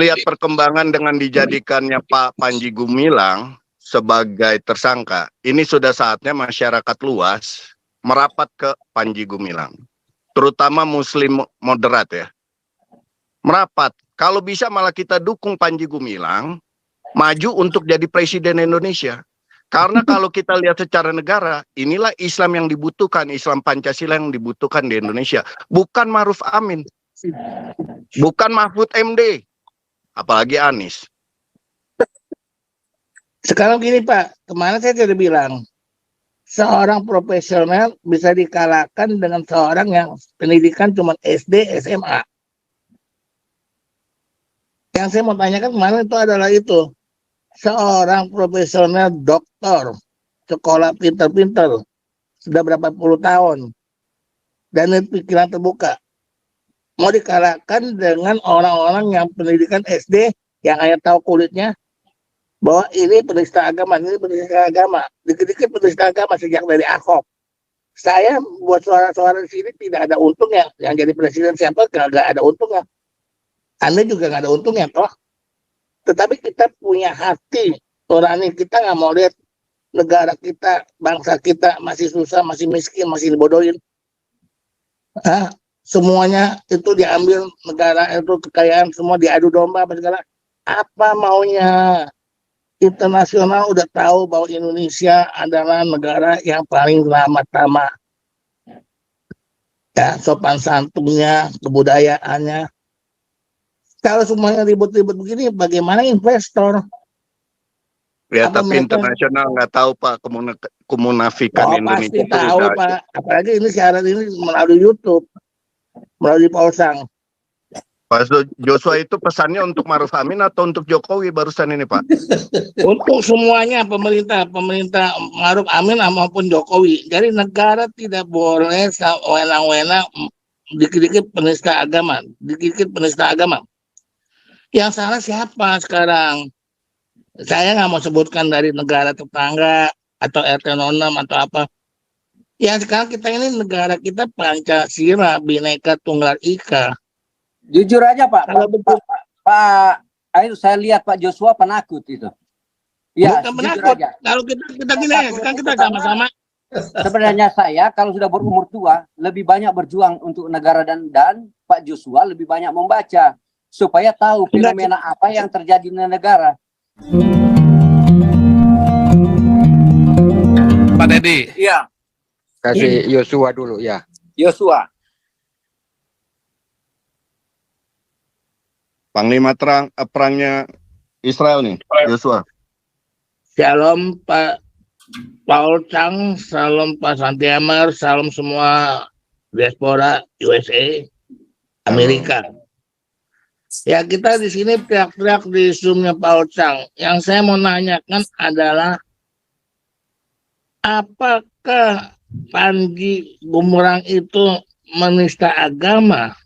lihat perkembangan dengan dijadikannya Pak Panji Gumilang sebagai tersangka, ini sudah saatnya masyarakat luas merapat ke Panji Gumilang, terutama Muslim moderat ya. Merapat, kalau bisa malah kita dukung Panji Gumilang maju untuk jadi presiden Indonesia. Karena kalau kita lihat secara negara, inilah Islam yang dibutuhkan, Islam Pancasila yang dibutuhkan di Indonesia. Bukan Ma'ruf Amin, bukan Mahfud MD, apalagi Anies. Sekarang gini Pak, kemarin saya sudah bilang, seorang profesional bisa dikalahkan dengan seorang yang pendidikan cuma SD, SMA. Yang saya mau tanyakan kemarin itu adalah itu. Seorang profesional doktor, sekolah pinter-pinter, sudah berapa puluh tahun, dan pikiran terbuka, mau dikalahkan dengan orang-orang yang pendidikan SD, yang hanya tahu kulitnya, bahwa ini penista agama, ini penista agama, dikit-dikit penista agama sejak dari Ahok. Saya buat suara-suara di sini tidak ada untungnya, yang jadi presiden siapa nggak ada untungnya. Anda juga nggak ada untungnya, toh. Tetapi kita punya hati nurani, kita nggak mau lihat negara kita, bangsa kita masih susah, masih miskin, masih dibodohin. Semuanya itu diambil, negara itu kekayaan semua diadu domba apa segala. Apa maunya? Internasional udah tahu bahwa Indonesia adalah negara yang paling ramah-tamah. Ya, sopan santunnya, kebudayaannya. Kalau semuanya ribut-ribut begini, bagaimana investor? Ya, tapi internasional nggak tahu Pak kemunafikan Indonesia. Pasti tahu Pak. Apalagi ini siaran ini melalui YouTube, melalui Pausang. Pak Joshua itu pesannya untuk Ma'ruf Amin atau untuk Jokowi barusan ini Pak? Untuk semuanya, pemerintah Ma'ruf Amin maupun Jokowi. Jadi negara tidak boleh wenang-wenang dikit-dikit penista agama, Yang salah siapa sekarang? Saya nggak mau sebutkan dari negara tetangga atau RT 06 atau apa. Yang sekarang kita ini negara kita Pancasila, Bhinneka Tunggal Ika. Jujur aja Pak, Pak, ayo saya lihat Pak Joshua penakut itu. Ya, bukan penakut. Aja. Kalau kita gini ya, sekarang kita sama-sama. Sebenarnya saya kalau sudah berumur tua lebih banyak berjuang untuk negara dan Pak Joshua lebih banyak membaca supaya tahu fenomena apa yang terjadi di negara. Pak Dedi. Iya. Kasih Joshua dulu ya. Joshua. Panglima perangnya Israel nih, Joshua. Shalom Pak Paul Chang, salam Pak Santiamer, salam semua diaspora USA, Amerika. Ya kita di sini teriak-teriak di Zoom-nya Paul Chang. Yang saya mau nanyakan adalah apakah Panji Gumilang itu menista agama?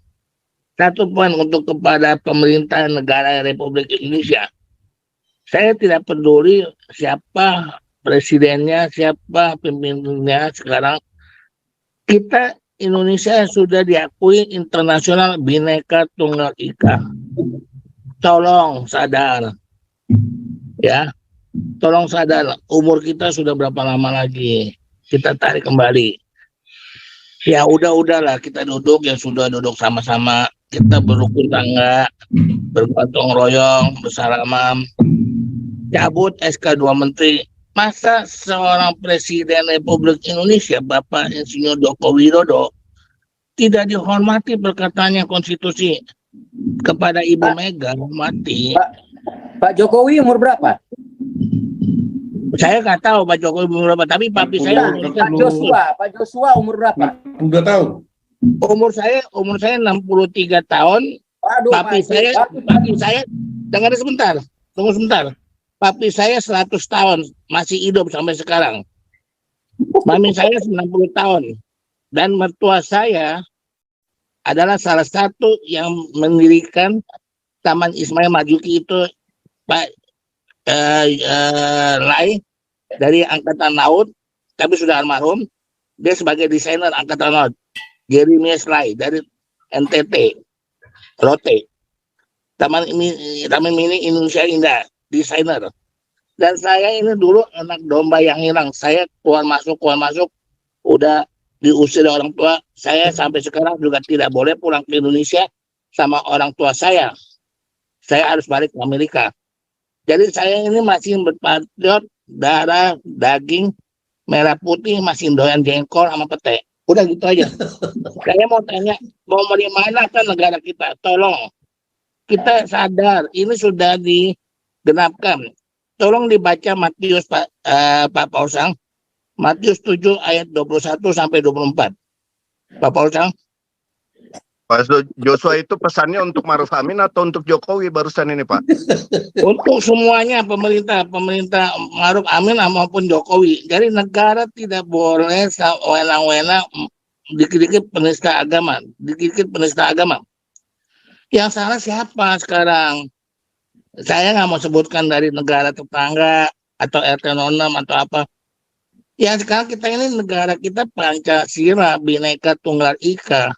Satu poin untuk kepada pemerintah negara Republik Indonesia. Saya tidak peduli siapa presidennya, siapa pimpinannya sekarang. Kita Indonesia sudah diakui internasional Bhinneka Tunggal Ika. Tolong sadar. Ya. Tolong sadar, umur kita sudah berapa lama lagi? Kita tarik kembali. Ya udahlah kita duduk yang sudah duduk sama-sama, kita berukun tangga, bergotong royong, bersalaman, cabut SK 2 Menteri. Masa seorang Presiden Republik Indonesia, Bapak Insinyur Joko Widodo, tidak dihormati perkataannya konstitusi kepada Ibu Mega, hormati. Pak Jokowi umur berapa? Saya nggak tahu Pak Jokowi umur berapa, tapi papi saya Pak Joshua umur berapa? Udah tahu. Umur saya 63 tahun. Waduh, papi saya dengar sebentar, tunggu sebentar. Papi saya 100 tahun, masih hidup sampai sekarang. Mami saya 90 tahun. Dan mertua saya adalah salah satu yang mendirikan Taman Ismail Marzuki itu, Pak Lai dari Angkatan Laut, tapi sudah almarhum. Dia sebagai desainer Angkatan Laut. Jeremias Lai dari NTT, Rote. Taman Mini Indonesia Indah, desainer. Dan saya ini dulu anak domba yang hilang. Saya keluar masuk, udah diusir orang tua. Saya sampai sekarang juga tidak boleh pulang ke Indonesia sama orang tua saya. Saya harus balik ke Amerika. Jadi saya ini masih berpatriot, darah, daging, merah putih, masih doyan jengkol sama pete. Udah gitu aja. Saya mau tanya, mau dari mana kan negara kita? Tolong. Kita sadar, ini sudah digenapkan. Tolong dibaca Matius, Pak Pausang. Matius 7 ayat 21 sampai 24. Pak Pausang. Pak Joshua itu pesannya untuk Maruf Amin atau untuk Jokowi barusan ini, Pak? Untuk semuanya pemerintah Maruf Amin maupun Jokowi. Jadi negara tidak boleh wenang-wenang dikit-dikit penista agama. Yang salah siapa sekarang? Saya nggak mau sebutkan dari negara tetangga atau RT 06 atau apa. Yang sekarang kita ini negara kita Pancasila, Bhinneka Tunggal Ika.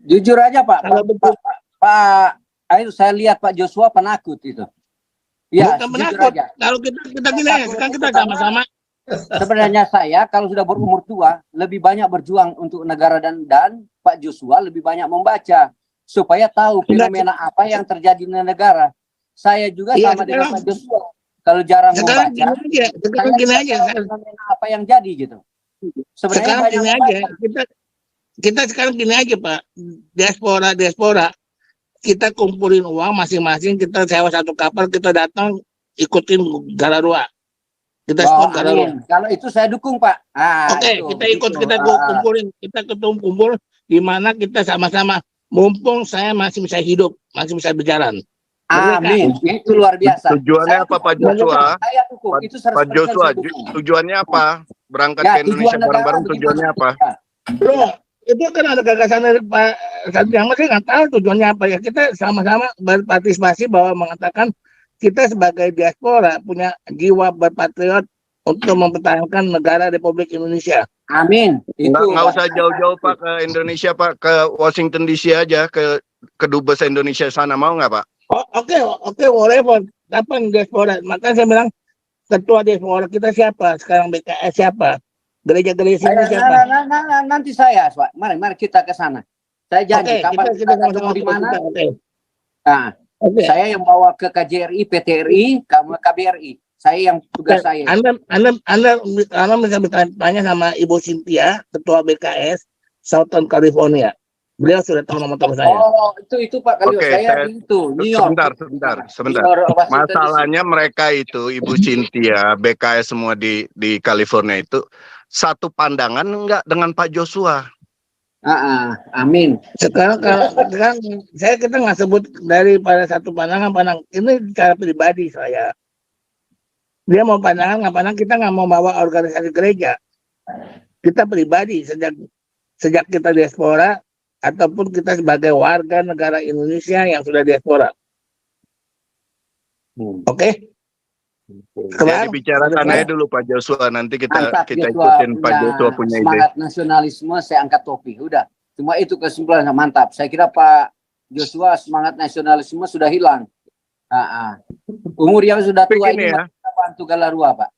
Jujur aja Pak, Kalau betul, ayo saya lihat Pak Joshua penakut itu. Ya, bukan jujur penakut. aja. Kalau kita gini aja, sekarang kita sama-sama. Sebenarnya saya kalau sudah berumur tua lebih banyak berjuang untuk negara dan Pak Joshua lebih banyak membaca supaya tahu fenomena apa yang terjadi di negara. Saya juga Iya, sama dengan sekarang- Pak Joshua. Kalau jarang Sekarang membaca, sekarang gini aja. fenomena apa yang jadi gitu. Sebenarnya Sekarang banyak gini membaca. aja. Kita sekarang gini aja Pak. Diaspora. Kita kumpulin uang masing-masing. Kita sewa satu kapal. Kita datang ikutin Galarua. Kita Oh, sport Galarua. amin. Kalau itu saya dukung Pak. Oke, Itu, kita ikut, begitu. kita kumpulin, kita kumpul di mana kita sama-sama. Mumpung saya masih bisa hidup, masih bisa berjalan. Amin. Itu luar biasa. Tujuannya apa, Pak Joshua? Saya dukung. Itu 100% Pak Joshua, saya dukung. tujuannya apa? Berangkat Ya, ke Indonesia tujuan negara bareng-bareng begitu. tujuannya apa? Bro, itu kan ada gagasan dari Pak Sandiaga, saya nggak tahu tujuannya apa ya. Kita sama-sama berpartisipasi bahwa mengatakan kita sebagai diaspora punya jiwa berpatriot untuk mempertahankan negara Republik Indonesia. Amin. Itu Nggak usah jauh-jauh Pak ke Indonesia Pak, ke Washington DC aja, ke Dubes Indonesia sana, mau nggak Pak? Oh, oke, whatever. Kapan diaspora? Makanya saya bilang ketua diaspora kita siapa? Sekarang BKS siapa? Gereja-gereja ini siapa? Nanti saya, Pak. Mari kita ke sana. Saya janji. Oke, Kapan kita ketemu sama-sama di mana? Oke. Nah, Oke. saya yang bawa ke KJRI, PTRI, kamu KBRI. Saya yang tugas saya. Anda bisa bertanya sama Ibu Cynthia, ketua BKS Southern California. Beliau sudah tahu nomor telepon saya. Oh, itu Pak. Kalau Oke, saya di itu New York. Sebentar. New York, Washington, Masalahnya mereka itu, Ibu Cynthia, BKS semua di California itu satu pandangan enggak dengan Pak Joshua. Amin. Sekarang kita nggak sebut daripada satu pandangan ini cara pribadi saya. Dia mau pandangan nggak pandang, kita nggak mau bawa organisasi gereja. Kita pribadi sejak kita diaspora ataupun kita sebagai warga negara Indonesia yang sudah diaspora. Oke? Ya, dibicarakan aja dulu Pak Joshua, nanti kita Mantap, ikutin Pak Joshua punya ide. semangat nasionalisme, saya angkat topi. Udah. Cuma itu kesimpulan mantap. Saya kira Pak Joshua semangat nasionalisme sudah hilang. Umur yang sudah Tapi tua gini ini ya, kita bantu Galarua, Pak.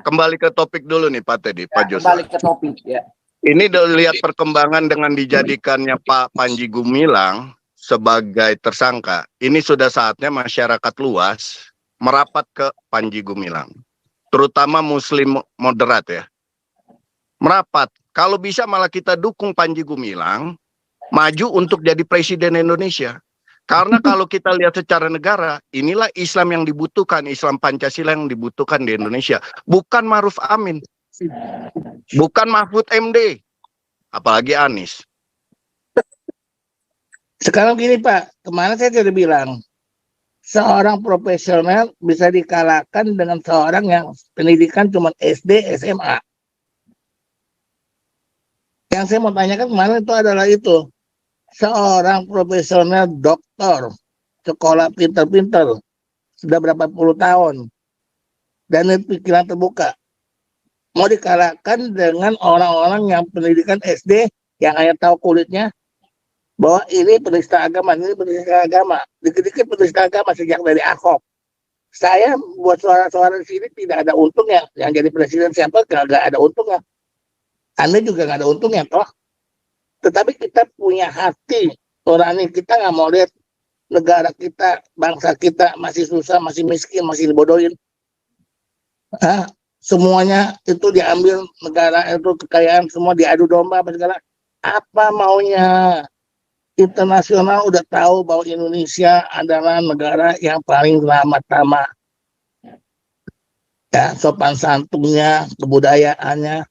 kembali ke topik dulu nih Pak Teddy, Pak Joshua. Kembali ke topik ya. Ini lihat perkembangan dengan dijadikannya Pak Panji Gumilang sebagai tersangka. Ini sudah saatnya masyarakat luas merapat ke Panji Gumilang, terutama Muslim moderat ya. Merapat. Kalau bisa malah kita dukung Panji Gumilang maju untuk jadi presiden Indonesia. Karena kalau kita lihat secara negara, inilah Islam yang dibutuhkan, Islam Pancasila yang dibutuhkan di Indonesia. Bukan Maruf Amin. Bukan Mahfud MD. Apalagi Anies. Sekarang gini Pak, kemarin saya sudah bilang, seorang profesional bisa dikalahkan dengan seorang yang pendidikan cuma SD, SMA. Yang saya mau tanyakan kemarin itu adalah itu. Seorang profesional doktor, sekolah pinter-pinter, sudah berapa puluh tahun, dan pikiran terbuka, mau dikalahkan dengan orang-orang yang pendidikan SD yang hanya tahu kulitnya, bahwa ini penista agama, ini penista agama. Dikit-dikit penista agama sejak dari Ahok. Saya buat suara-suara di sini tidak ada untungnya. Yang jadi presiden siapa nggak ada untungnya. Anda juga nggak ada untungnya toh. Tetapi kita punya hati nurani, kita nggak mau lihat negara kita, bangsa kita masih susah, masih miskin, masih dibodohin. Semuanya itu diambil, negara itu kekayaan semua diadu domba apa segala. Apa maunya? Internasional udah tahu bahwa Indonesia adalah negara yang paling ramah-tamah. Ya, sopan santunnya, kebudayaannya.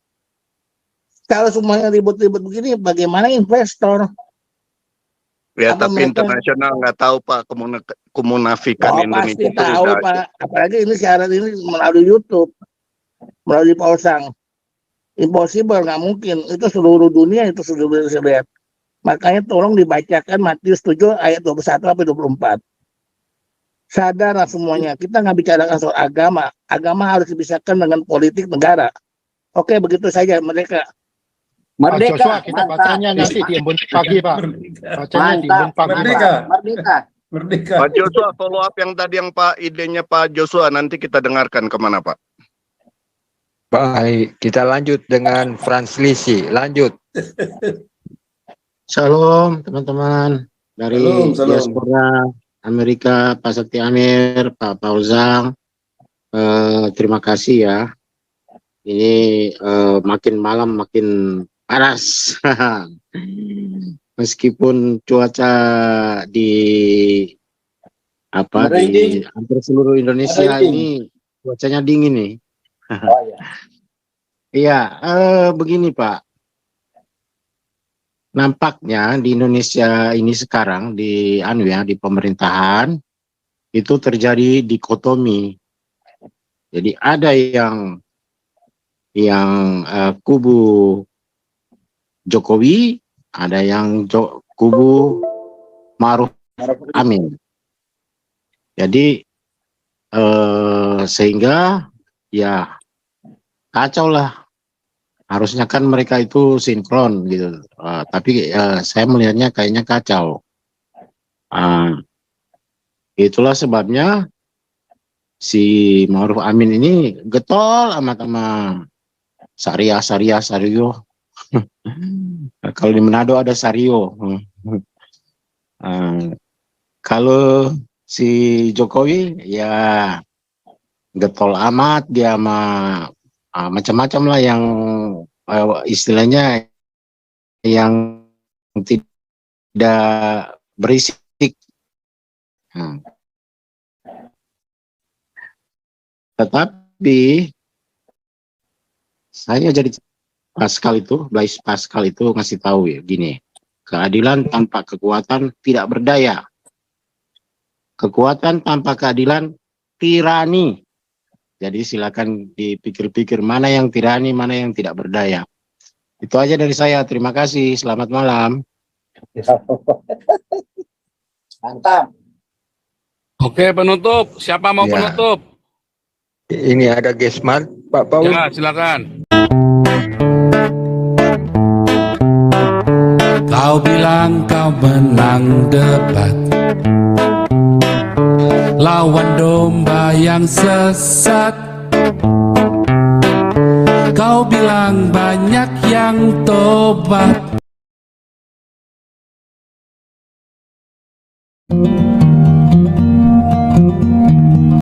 Kalau semuanya ribut-ribut begini, bagaimana investor? Ya, Apa tapi mereka- internasional nggak tahu Pak kemunafikan Oh, Indonesia pasti itu tahu udah Pak. Apalagi ini siaran ini melalui YouTube, melalui Pausang. Impossible, nggak mungkin. Itu seluruh dunia itu sudah bisa lihat. Makanya tolong dibacakan Matius 7 ayat 21 sampai 24. Sadarlah semuanya, kita nggak bicarakan soal agama. Agama harus dipisahkan dengan politik negara. Oke, begitu saja mereka. Pak Joshua, Merdeka, kita mantap. bacanya nanti di embun pagi, Pak. Bacanya di embun Mantap, pagi, Merdeka. Pak. Merdeka. Merdeka. Pak Joshua, follow up yang tadi yang Pak idenya Pak Joshua nanti kita dengarkan kemana Pak? Baik, kita lanjut dengan Franz Lisi. Lanjut. Shalom teman-teman dari Shalom. diaspora Amerika, Pak Sakti Amir, Pak Pauzang. Terima kasih ya. Ini makin malam makin panas. Meskipun cuaca di di hampir seluruh Indonesia Merinding. ini cuacanya dingin nih. Oh, ya. Iya, begini Pak. Nampaknya di Indonesia ini sekarang di di pemerintahan itu terjadi dikotomi. Jadi ada yang kubu Jokowi, ada yang kubu Ma'ruf Amin. Jadi sehingga ya kacau lah. Harusnya kan mereka itu sinkron gitu, tapi saya melihatnya kayaknya kacau. Itulah sebabnya si Ma'ruf Amin ini getol amat sama Sario. Kalau di Manado ada Sario. Kalau si Jokowi ya getol amat dia sama macam-macam lah yang istilahnya yang tidak berisik. Tetapi saya jadi Blaise Pascal itu ngasih tahu ya gini, keadilan tanpa kekuatan tidak berdaya. Kekuatan tanpa keadilan tirani. Jadi silakan dipikir-pikir mana yang tirani, mana yang tidak berdaya. Itu aja dari saya. Terima kasih. Selamat malam. Mantap. Oke, penutup. Siapa mau Ya. penutup? Ini ada Gesman, Pak Paul. Ya, silakan. Kau bilang kau menang debat, lawan domba yang sesat. Kau bilang banyak yang tobat.